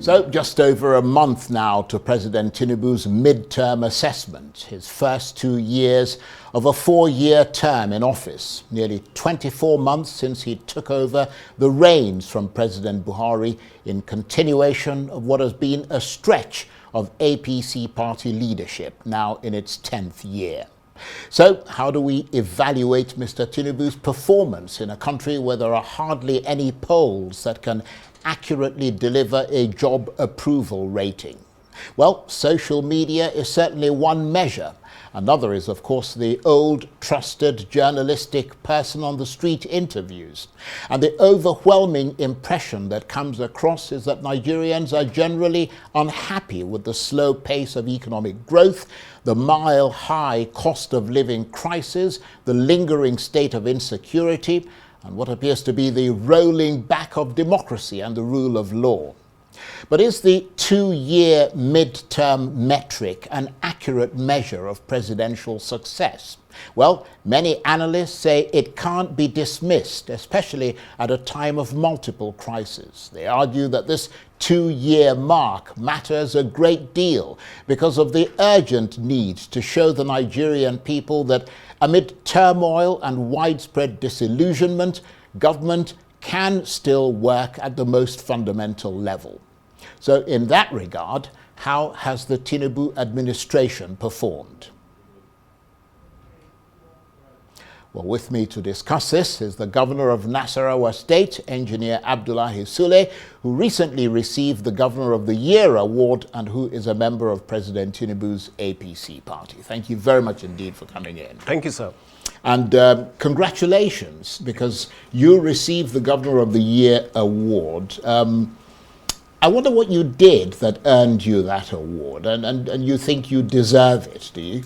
So just over a month now to President Tinubu's mid-term assessment, his first 2 years of a 4-year term in office, nearly 24 months since he took over the reins from President Buhari in continuation of what has been a stretch of APC party leadership, now in its 10th year. So how do we evaluate Mr. Tinubu's performance in a country where there are hardly any polls that can accurately deliver a job approval rating? Well, social media is certainly one measure. Another is, of course, the old, trusted journalistic person on the street interviews. And the overwhelming impression that comes across is that Nigerians are generally unhappy with the slow pace of economic growth, the mile-high cost of living crisis, the lingering state of insecurity, and what appears to be the rolling back of democracy and the rule of law. But is the 2-year mid-term metric an accurate measure of presidential success? Well, many analysts say it can't be dismissed, especially at a time of multiple crises. They argue that this 2-year mark matters a great deal because of the urgent need to show the Nigerian people that amid turmoil and widespread disillusionment, government can still work at the most fundamental level. So in that regard, how has the Tinubu administration performed? Well, with me to discuss this is the governor of Nasarawa State, Engineer Abdullahi Sule, who recently received the Governor of the Year award and who is a member of President Tinubu's APC party. Thank you very much indeed for coming in. Thank you, sir. And congratulations, because you received the Governor of the Year award. I wonder what you did that earned you that award, and you think you deserve it, do you?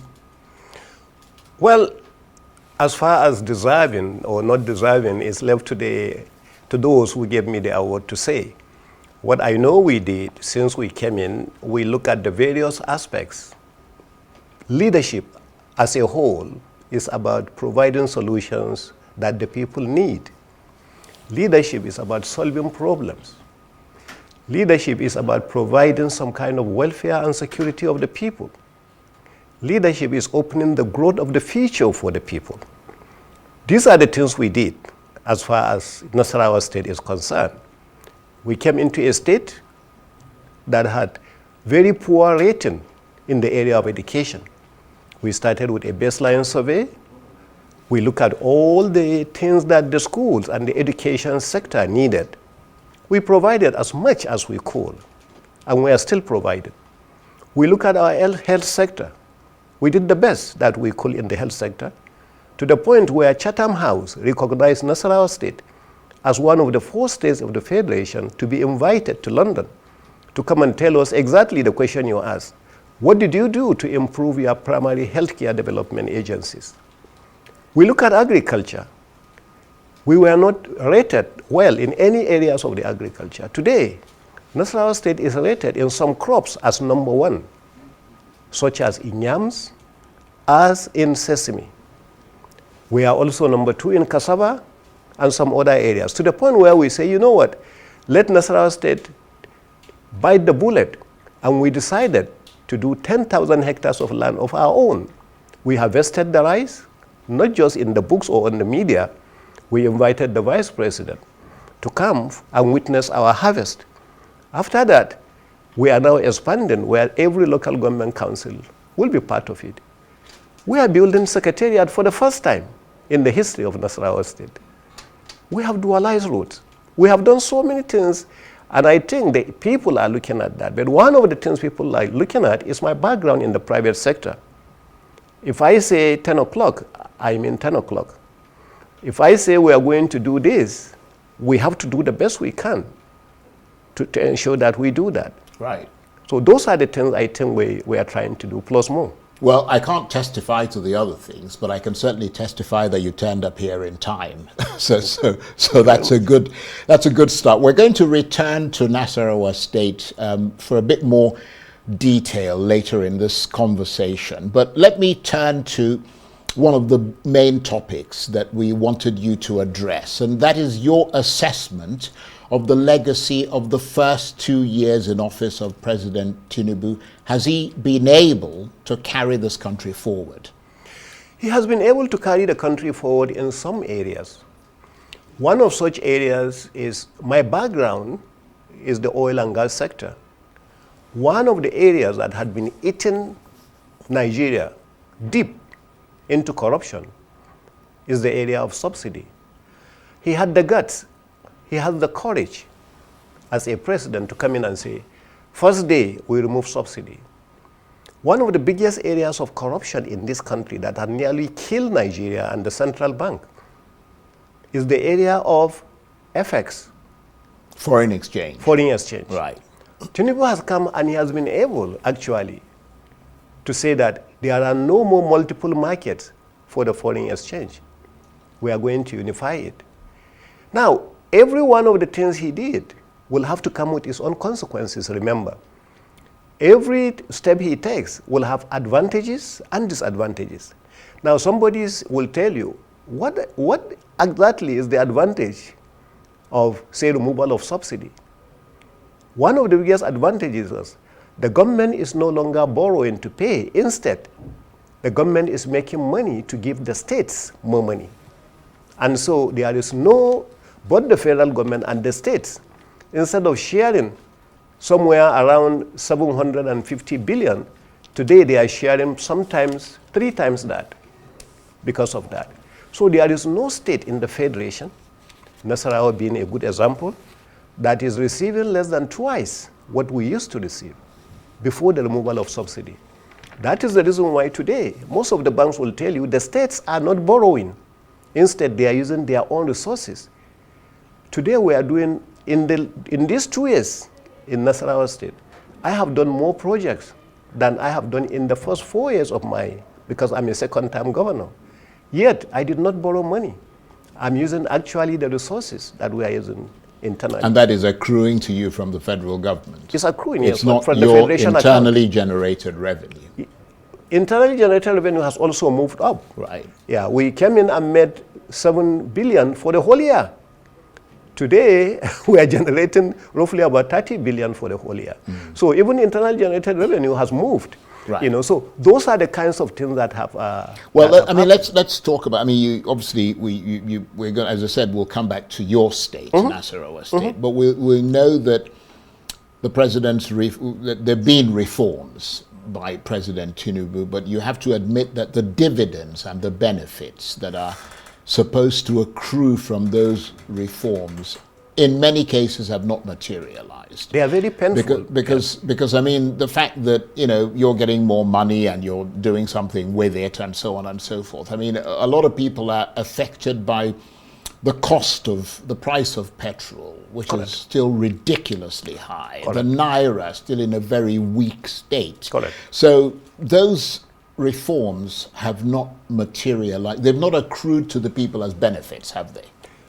Well, as far as deserving or not deserving is left to those who gave me the award to say. What I know we did since we came in, we look at the various aspects. Leadership as a whole is about providing solutions that the people need. Leadership is about solving problems. Leadership is about providing some kind of welfare and security of the people. Leadership is opening the growth of the future for the people. These are the things we did as far as Nasarawa State is concerned. We came into a state that had very poor rating in the area of education. We started with a baseline survey. We look at all the things that the schools and the education sector needed. We provided as much as we could, and we are still providing. We look at our health sector. We did the best that we could in the health sector, to the point where Chatham House recognized Nasarawa State as one of the 4 states of the Federation to be invited to London to come and tell us exactly the question you asked. What did you do to improve your primary healthcare development agencies? We look at agriculture. We were not rated well in any areas of the agriculture. Today, Nasarawa State is rated in some crops as number 1, such as in yams, as in sesame. We are also number 2 in cassava and some other areas, to the point where we say, you know what, let Nasarawa State bite the bullet, and we decided to do 10,000 hectares of land of our own. We harvested the rice, not just in the books or on the media. We invited the Vice President to come and witness our harvest. After that, we are now expanding where every local government council will be part of it. We are building secretariat for the first time in the history of Nasarawa State. We have dualized routes. We have done so many things, and I think the people are looking at that. But one of the things people are looking at is my background in the private sector. If I say 10 o'clock, I mean 10 o'clock. If I say we are going to do this, we have to do the best we can to ensure that we do that. Right. So those are the things I think we are trying to do, plus more. Well, I can't testify to the other things, but I can certainly testify that you turned up here in time. so that's a good start. We're going to return to Nasarawa State for a bit more detail later in this conversation. But let me turn to one of the main topics that we wanted you to address, and that is your assessment of the legacy of the first 2 years in office of President Tinubu. Has he been able to carry this country forward? He has been able to carry the country forward in some areas. One of such areas is, my background is the oil and gas sector. One of the areas that had been eating Nigeria deep into corruption is the area of subsidy. He had the guts, he had the courage as a president to come in and say, first day we remove subsidy. One of the biggest areas of corruption in this country that had nearly killed Nigeria and the central bank is the area of FX. Foreign exchange. Foreign exchange. Right. Tinubu has come and he has been able, actually, to say that there are no more multiple markets for the foreign exchange. We are going to unify it. Now, every one of the things he did will have to come with its own consequences, remember. Every step he takes will have advantages and disadvantages. Now, somebody will tell you, what exactly is the advantage of, say, removal of subsidy? One of the biggest advantages is the government is no longer borrowing to pay. Instead, the government is making money to give the states more money. And so there is no, both the federal government and the states, instead of sharing somewhere around 750 billion, today they are sharing sometimes 3 times that because of that. So there is no state in the federation, Nasarawa being a good example, that is receiving less than twice what we used to receive before the removal of subsidy. That is the reason why today most of the banks will tell you the states are not borrowing. Instead, they are using their own resources. Today we are doing, in these 2 years in Nasarawa State, I have done more projects than I have done in the first 4 years of because I'm a second-time governor. Yet, I did not borrow money. I'm using actually the resources that we are using internally. And that is accruing to you from the federal government? It's accruing, it's yes. Not from your the federation internally account. Generated revenue? Internally generated revenue has also moved up. Right. Yeah, we came in and made 7 billion for the whole year. Today, we are generating roughly about 30 billion for the whole year. So even internal generated revenue has moved. Right. You know, so those are the kinds of things that have. Let's talk about. I mean, you obviously we're going. As I said, we'll come back to your state, Nasarawa State. But we know that the president's that there've been reforms by President Tinubu, but you have to admit that the dividends and the benefits that are supposed to accrue from those reforms in many cases have not materialized. They are very painful. Because I mean, the fact that, you know, you're getting more money and you're doing something with it and so on and so forth. I mean, a lot of people are affected by the price of petrol, which Correct. is still ridiculously high. Correct. The naira still in a very weak state. Correct. So those reforms have not materialized. They've not accrued to the people as benefits, have they?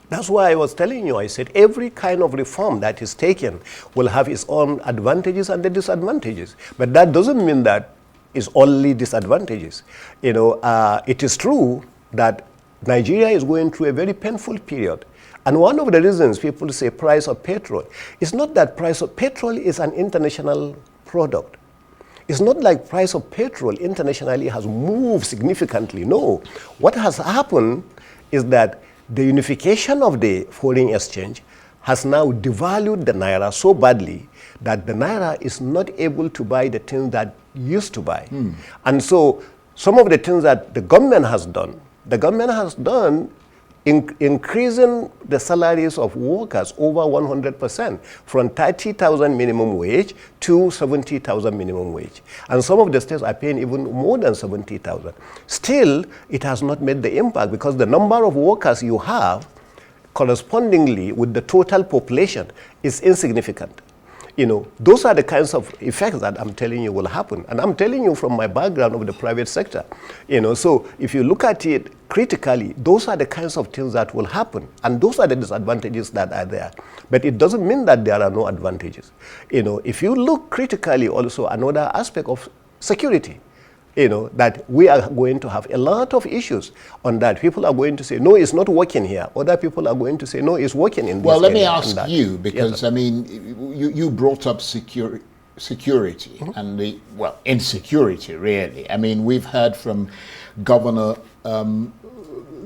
That's why I was telling you, I said every kind of reform that is taken will have its own advantages and the disadvantages. But that doesn't mean that it's only disadvantages. You know, it is true that Nigeria is going through a very painful period. And one of the reasons people say price of petrol, it's not that price of petrol is an international product. It's not like price of petrol internationally has moved significantly. No. What has happened is that the unification of the foreign exchange has now devalued the naira so badly that the naira is not able to buy the things that used to buy. And so some of the things that the government has done increasing the salaries of workers over 100%, from 30,000 minimum wage to 70,000 minimum wage. And some of the states are paying even more than 70,000. Still, it has not made the impact because the number of workers you have correspondingly with the total population is insignificant. You know, those are the kinds of effects that I'm telling you will happen. And I'm telling you from my background of the private sector. You know, so if you look at it critically, those are the kinds of things that will happen. And those are the disadvantages that are there. But it doesn't mean that there are no advantages. You know, if you look critically also, another aspect of security. that we are going to have a lot of issues on that. People are going to say, no, it's not working here. Other people are going to say, no, it's working in this area. Well, let me ask you, because, Yes, I mean, you brought up security and insecurity, really. I mean, we've heard from Governor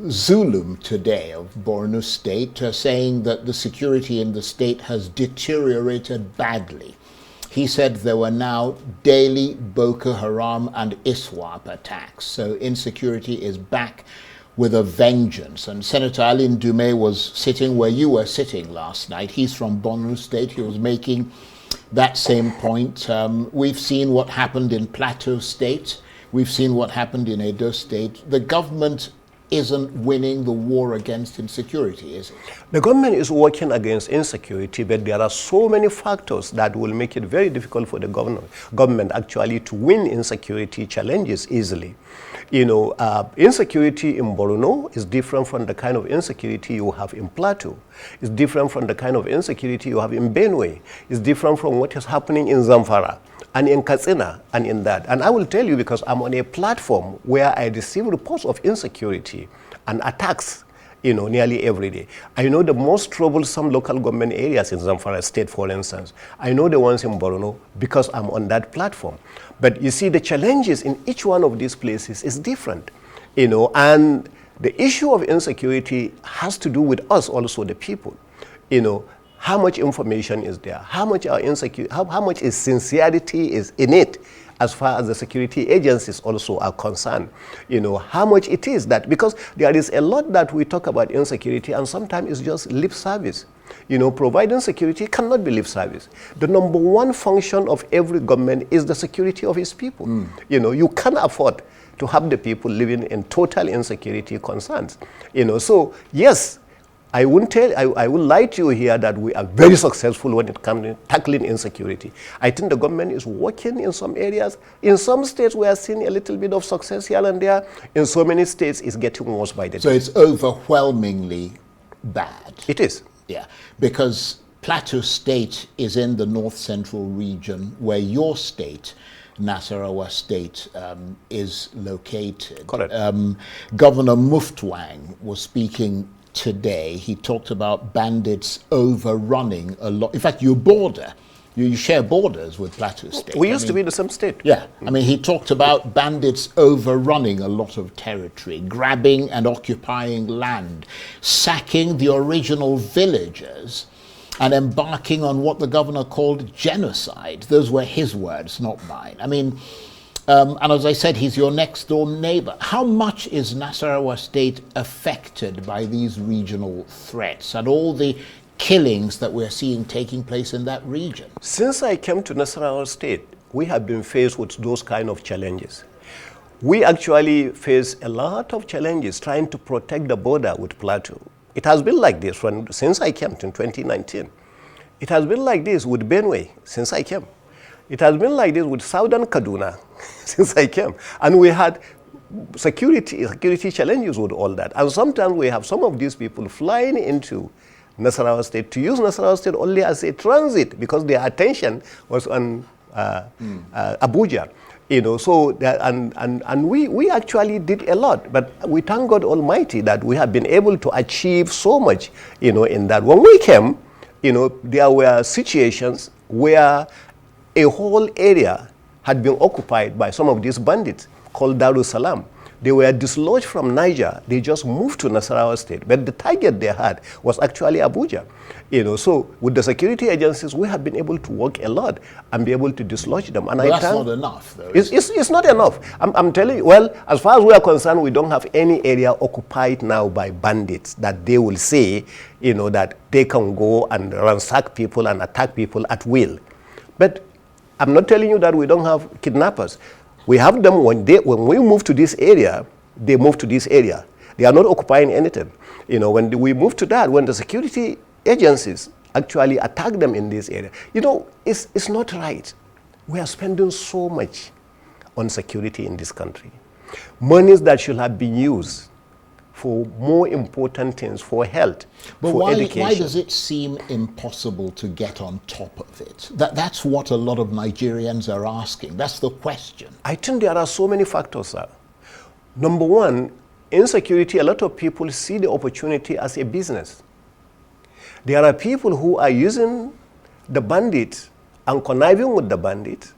Zulum today of Borno State saying that the security in the state has deteriorated badly. He said there were now daily Boko Haram and ISWAP attacks. So insecurity is back with a vengeance. And Senator Alin Dume was sitting where you were sitting last night. He's from Borno State. He was making that same point. We've seen what happened in Plateau State. We've seen what happened in Edo State. The government isn't winning the war against insecurity, is it? The government is working against insecurity, but there are so many factors that will make it very difficult for the government actually to win insecurity challenges easily. Insecurity in Borno is different from the kind of insecurity you have in Plateau. It's different from the kind of insecurity you have in Benue. It's different from what is happening in Zamfara and in Katsina and in that. And I will tell you, because I'm on a platform where I receive reports of insecurity and attacks, nearly every day. I know the most troublesome local government areas in Zamfara State, for instance. I know the ones in Borno because I'm on that platform. But you see, the challenges in each one of these places is different, and the issue of insecurity has to do with us also, the people, how much information is there? How much are insecure? How much is sincerity is in it, as far as the security agencies also are concerned? How much it is that, because there is a lot that we talk about insecurity, and sometimes it's just lip service. Providing security cannot be lip service. The number one function of every government is the security of its people. You can't afford to have the people living in total insecurity concerns. So yes, I would lie to you here that we are very successful when it comes to tackling insecurity. I think the government is working in some areas. In some states, we are seeing a little bit of success here and there. In so many states, it's getting worse by the day. So it's overwhelmingly bad. It is. Yeah, because Plateau State is in the north central region where your state, Nasarawa State, is located. Correct. Governor Muftwang was speaking today. He talked about bandits overrunning a lot. In fact, you share borders with Plateau State. We used to be the same state. Yeah. I mean, he talked about bandits overrunning a lot of territory, grabbing and occupying land, sacking the original villagers, and embarking on what the governor called genocide. Those were his words, not mine. I mean, and as I said, he's your next door neighbor. How much is Nasarawa State affected by these regional threats and all the killings that we're seeing taking place in that region? Since I came to Nasarawa State, we have been faced with those kind of challenges. We actually face a lot of challenges trying to protect the border with Plateau. It has been like this since I came in 2019. It has been like this with Benue since I came. It has been like this with Southern Kaduna since I came. And we had security challenges with all that. And sometimes we have some of these people flying into Nasarawa State to use Nasarawa State only as a transit because their attention was on Abuja. So that, and we actually did a lot, but we thank God Almighty that we have been able to achieve so much, in that. When we came, there were situations where a whole area had been occupied by some of these bandits called Darussalam. They were dislodged from Niger. They just moved to Nasarawa State. But the target they had was actually Abuja. So with the security agencies, we have been able to work a lot and be able to dislodge them. And that's not enough, though. It's not enough. I'm telling you, well, as far as we are concerned, we don't have any area occupied now by bandits that they will say, that they can go and ransack people and attack people at will. But I'm not telling you that we don't have kidnappers. We have them when we move to this area, they move to this area. They are not occupying anything. When we move to that, when the security agencies actually attack them in this area, it's not right. We are spending so much on security in this country. Monies that should have been used for more important things, for health, but for why education. does it seem impossible to get on top of it? That's what a lot of Nigerians are asking. That's the question. I think there are so many factors, sir. Number one, insecurity, a lot of people see the opportunity as a business. There are people who are using the bandits and conniving with the bandits,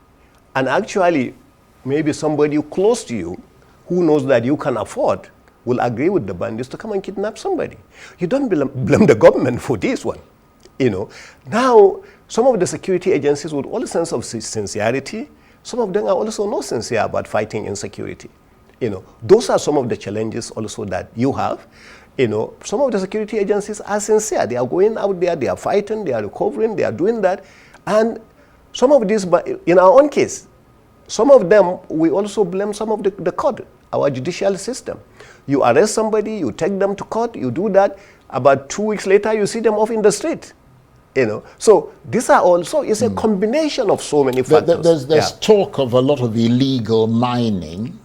and actually maybe somebody close to you who knows that you can afford will agree with the bandits to come and kidnap somebody. You don't blame the government for this one. Now, some of the security agencies with all sense of sincerity, some of them are also not sincere about fighting insecurity. Those are some of the challenges also that you have. Some of the security agencies are sincere. They are going out there, they are fighting, they are recovering, they are doing that. And some of these, in our own case, some of them, we also blame some of the court, our judicial system. You arrest somebody, you take them to court, you do that. About 2 weeks later, you see them off in the street. So these are also, it's a combination of so many factors. There's talk of a lot of illegal mining,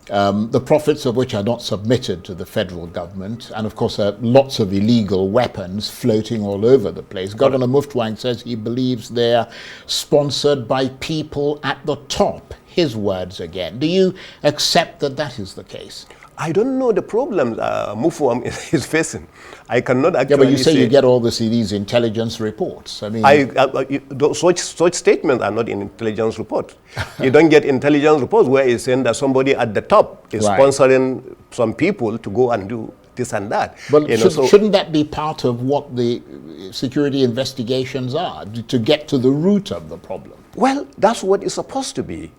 the profits of which are not submitted to the federal government, and of course lots of illegal weapons floating all over the place. Governor Muftwang says he believes they're sponsored by people at the top. His words again. Do you accept that that is the case? I don't know the problem Muftwang is facing. I cannot actually. Yeah, but you say you get all these intelligence reports. I mean, such statements are not in intelligence reports. You don't get intelligence reports where it's saying that somebody at the top is sponsoring some people to go and do this and that. But shouldn't that be part of what the security investigations are, to get to the root of the problem? Well, that's what it's supposed to be.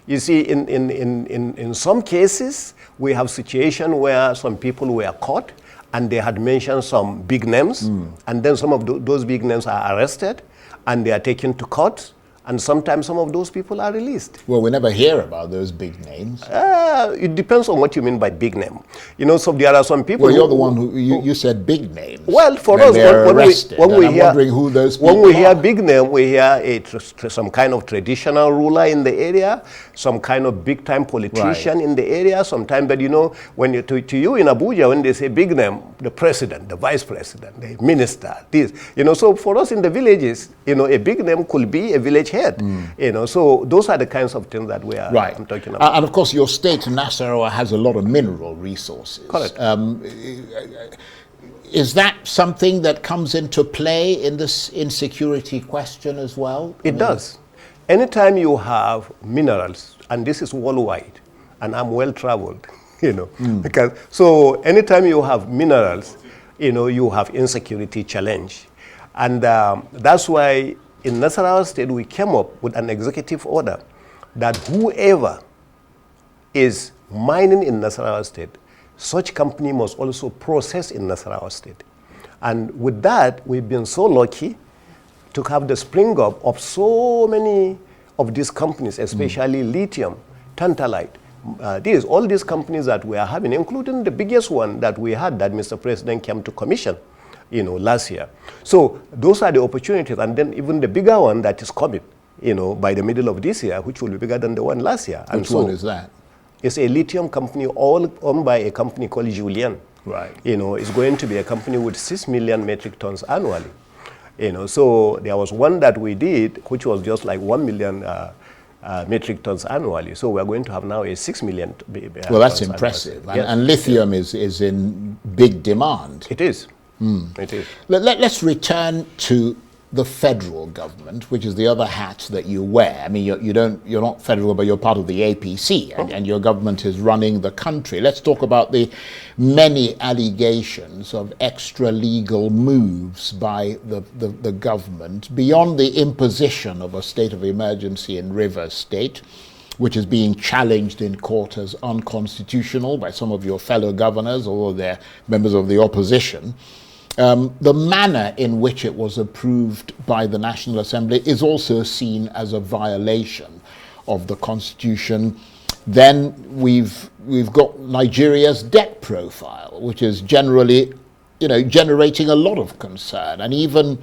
You see, in some cases, we have situations where some people were caught and they had mentioned some big names, and then some of those big names are arrested and they are taken to court, and sometimes some of those people are released. Well, we never hear about those big names. It depends on what you mean by big name. So there are some people. Well, you're the one who you said big names. Well, for us, when we hear, wondering who those people when we hear big name, we hear some kind of traditional ruler in the area, some kind of big time politician in the area. Sometimes, but when to you in Abuja, when they say big name, the president, the vice president, the minister, this, So for us in the villages, a big name could be a village head. So those are the kinds of things that I'm talking about. And of course, your state, Nasarawa, has a lot of mineral resources. Correct. Is that something that comes into play in this insecurity question as well? It does. Anytime you have minerals, and this is worldwide, and I'm well traveled, because so anytime you have minerals, you have insecurity challenge, and that's why in Nasarawa State we came up with an executive order that whoever is mining in Nasarawa State, such company must also process in Nasarawa State. And with that, we've been so lucky to have the spring up of so many of these companies, especially lithium, tantalite. All these companies that we are having, including the biggest one that we had that Mr. President came to commission, last year. So those are the opportunities, and then even the bigger one that is coming, by the middle of this year, which will be bigger than the one last year. Which one is that? It's a lithium company, all owned by a company called Julian. Right. It's going to be a company with 6 million metric tons annually. So there was one that we did, which was just like 1 million metric tons annually. So we're going to have now a 6 million. Well, that's impressive. And lithium is in big demand. It is. It is. Let's return to the federal government, which is the other hat that you wear. I mean, you're not federal, but you're part of the APC, and your government is running the country. Let's talk about the many allegations of extra-legal moves by the government beyond the imposition of a state of emergency in Rivers State, which is being challenged in court as unconstitutional by some of your fellow governors, although they're members of the opposition. The manner in which it was approved by the National Assembly is also seen as a violation of the Constitution. Then we've got Nigeria's debt profile, which is generally, generating a lot of concern. And even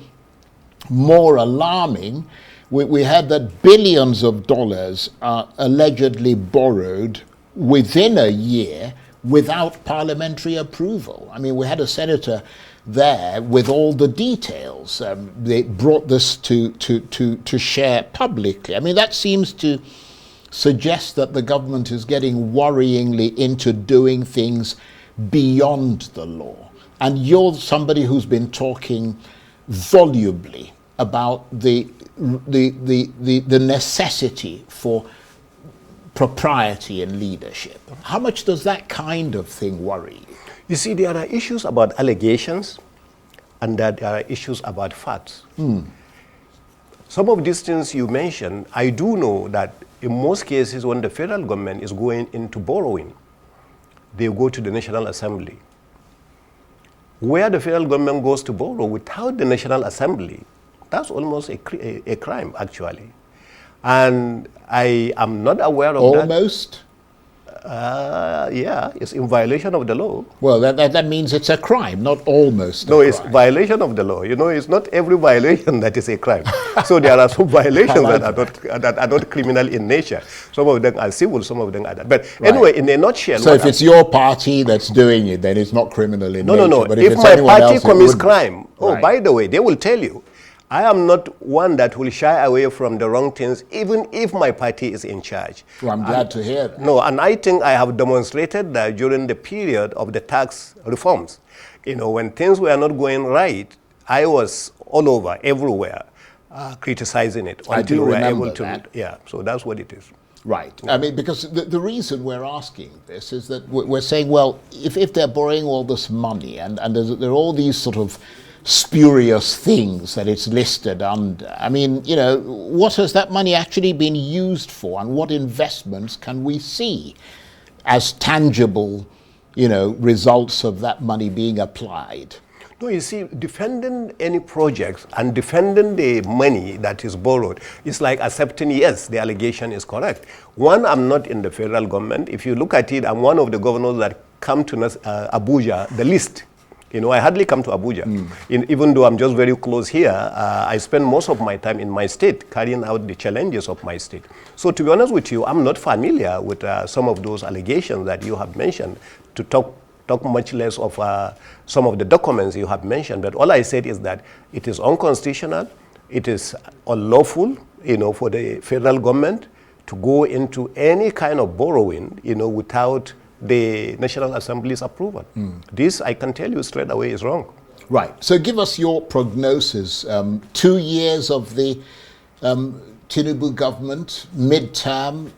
more alarming, we heard that billions of dollars are allegedly borrowed within a year without parliamentary approval. I mean, we had a senator there with all the details. They brought this to share publicly. I mean, that seems to suggest that the government is getting worryingly into doing things beyond the law. And you're somebody who's been talking volubly about the necessity for propriety in leadership. How much does that kind of thing worry you? You see, there are issues about allegations and there are issues about facts. Some of these things you mentioned, I do know that in most cases when the federal government is going into borrowing, they go to the National Assembly. Where the federal government goes to borrow without the National Assembly, that's almost a crime, actually. And I am not aware of that. Almost? Yeah, it's in violation of the law. Well, that means it's a crime, not almost No, a it's crime. violation of the law. You know, it's not every violation that is a crime. So there are some violations that are not criminal in nature. Some of them are civil, some of them are not. But anyway, in a nutshell... So if it's your party that's doing it, then it's not criminal in nature. No. But if it's my anyone party else, commits crime, by the way, they will tell you, I am not one that will shy away from the wrong things, even if my party is in charge. Well, I'm glad to hear that. No, and I think I have demonstrated that during the period of the tax reforms. You know, when things were not going right, I was all over, everywhere, criticizing it. I do remember that. Yeah, so that's what it is. Right. I mean, because the reason we're asking this is that we're saying, well, if they're borrowing all this money and there are all these sort of spurious things that it's listed under. I mean, you know, what has that money actually been used for, and what investments can we see as tangible, you know, results of that money being applied? No, you see, defending any projects and defending the money that is borrowed is like accepting, yes, the allegation is correct. One, I'm not in the federal government. If you look at it, I'm one of the governors that come to Abuja, the least. You know, I hardly come to Abuja. Even though I'm just very close here, I spend most of my time in my state, carrying out the challenges of my state. So to be honest with you, I'm not familiar with some of those allegations that you have mentioned, to talk much less of some of the documents you have mentioned. But all I said is that it is unconstitutional, it is unlawful, you know, for the federal government to go into any kind of borrowing, you know, without the National Assembly's approval. This, I can tell you straight away, is wrong. Right. So give us your prognosis. 2 years of the Tinubu government, midterm,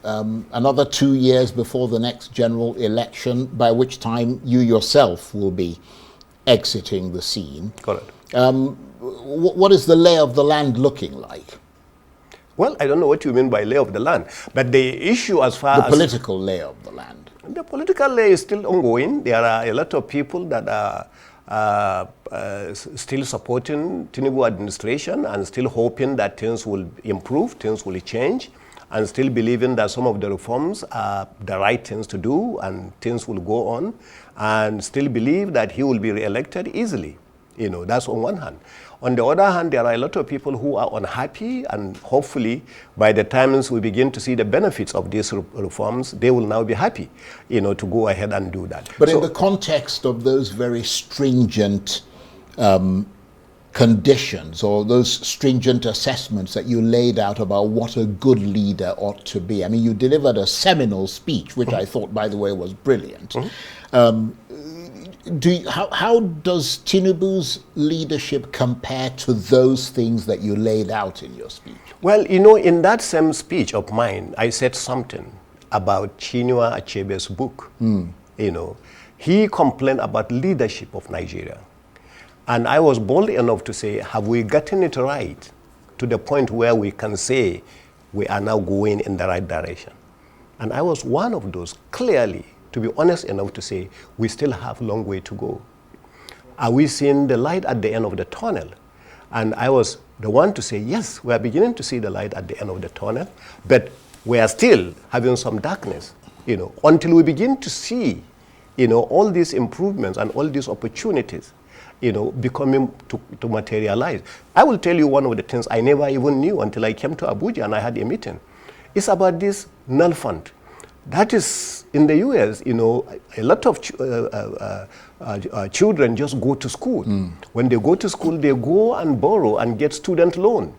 another 2 years before the next general election, by which time you yourself will be exiting the scene. Correct. What is the lay of the land looking like? Well, I don't know what you mean by lay of the land, but the issue as far as... The political lay of the land. The political lay is still ongoing. There are a lot of people that are still supporting Tinubu administration and still hoping that things will improve, things will change, and still believing that some of the reforms are the right things to do and things will go on, and still believe that he will be re-elected easily. You know, that's on one hand. On the other hand, there are a lot of people who are unhappy, and hopefully by the time we begin to see the benefits of these reforms, they will now be happy, you know, to go ahead and do that. But in the context of those very stringent conditions, or those stringent assessments that you laid out about what a good leader ought to be, I mean, you delivered a seminal speech, which I thought, by the way, was brilliant. How does Tinubu's leadership compare to those things that you laid out in your speech? Well, you know, in that same speech of mine, I said something about Chinua Achebe's book. You know, he complained about leadership of Nigeria. And I was bold enough to say, have we gotten it right to the point where we can say we are now going in the right direction? And I was one of those, clearly, to be honest enough to say, we still have a long way to go. Are we seeing the light at the end of the tunnel? And I was the one to say, yes, we are beginning to see the light at the end of the tunnel, but we are still having some darkness, you know, until we begin to see, you know, all these improvements and all these opportunities, you know, becoming to materialize. I will tell you one of the things I never even knew until I came to Abuja and I had a meeting. It's about this null fund. That is, in the US, you know, a lot of children just go to school. When they go to school, they go and borrow and get student loan.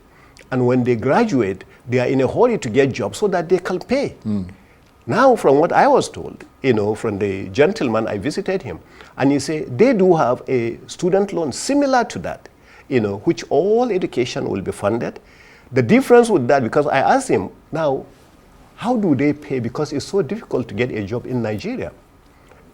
And when they graduate, they are in a hurry to get jobs so that they can pay. Now, from what I was told, you know, from the gentleman, I visited him, and he said they do have a student loan similar to that, you know, which all education will be funded. The difference with that, because I asked him, now, how do they pay? Because it's so difficult to get a job in Nigeria.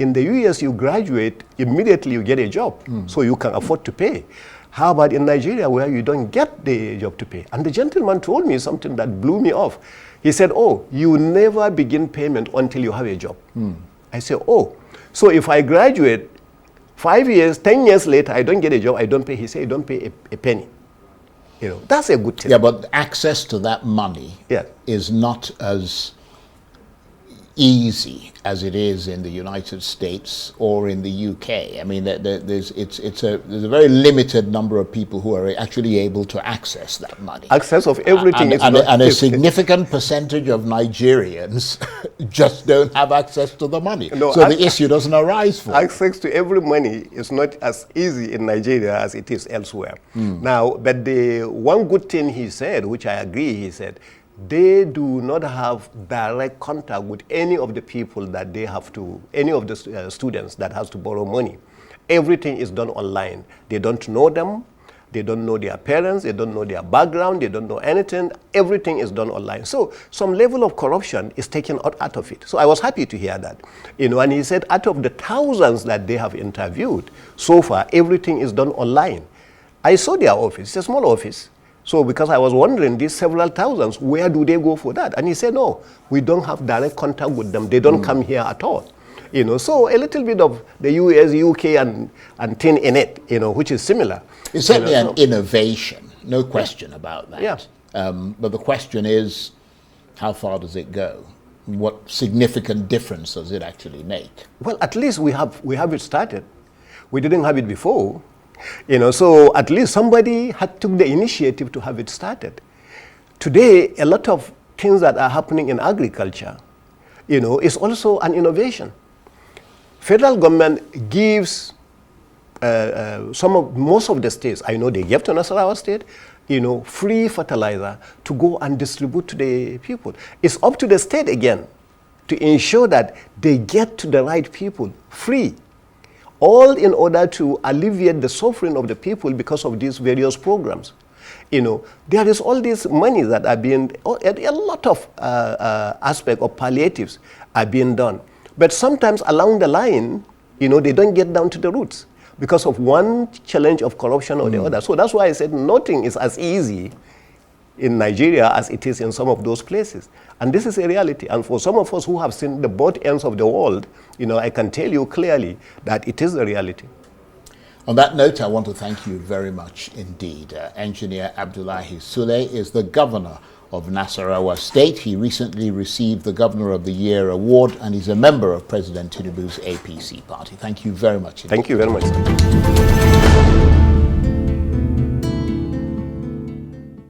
In the US, you graduate, immediately you get a job, so you can afford to pay. How about in Nigeria, where you don't get the job to pay? And the gentleman told me something that blew me off. He said, oh, you never begin payment until you have a job. I said, oh, so if I graduate 5 years, 10 years later, I don't get a job, I don't pay. He said, you don't pay a penny. You know, that's a good thing. Yeah, but access to that money is not as easy as it is in the United States or in the UK. I mean, there's a very limited number of people who are actually able to access that money. Access of everything and a significant percentage of Nigerians just don't have access to the money. No, so the issue doesn't arise for them. Access to every money is not as easy in Nigeria as it is elsewhere. Now, but the one good thing he said, which I agree, he said, they do not have direct contact with any of the people that they have to, any of the students that has to borrow money. Everything is done online. They don't know them. They don't know their parents. They don't know their background. They don't know anything. Everything is done online. So some level of corruption is taken out of it. So I was happy to hear that. You know, and he said out of the thousands that they have interviewed, so far, everything is done online. I saw their office. It's a small office. So because I was wondering, these several thousands, where do they go for that? And he said, no, we don't have direct contact with them. They don't come here at all. You know, so a little bit of the US, UK, and thing in it, you know, which is similar. It's certainly an innovation, no question about that. But the question is, how far does it go? What significant difference does it actually make? Well, at least we have it started. We didn't have it before. You know, so at least somebody had took the initiative to have it started. Today, a lot of things that are happening in agriculture, you know, is also an innovation. Federal government gives most of the states, I know they gave to Nasarawa state, you know, free fertilizer to go and distribute to the people. It's up to the state again to ensure that they get to the right people free. All in order to alleviate the suffering of the people because of these various programs. You know, there is all this money that are being, a lot of aspect of palliatives are being done. But sometimes along the line, you know, they don't get down to the roots because of one challenge of corruption or the other. So that's why I said nothing is as easy in Nigeria as it is in some of those places. And this is a reality. And for some of us who have seen the both ends of the world, you know, I can tell you clearly that it is a reality. On that note, I want to thank you very much indeed. Engineer Abdullahi Sule is the governor of Nasarawa State. He recently received the Governor of the Year award and he's a member of President Tinubu's APC party. Thank you very much indeed. Thank you very much, sir.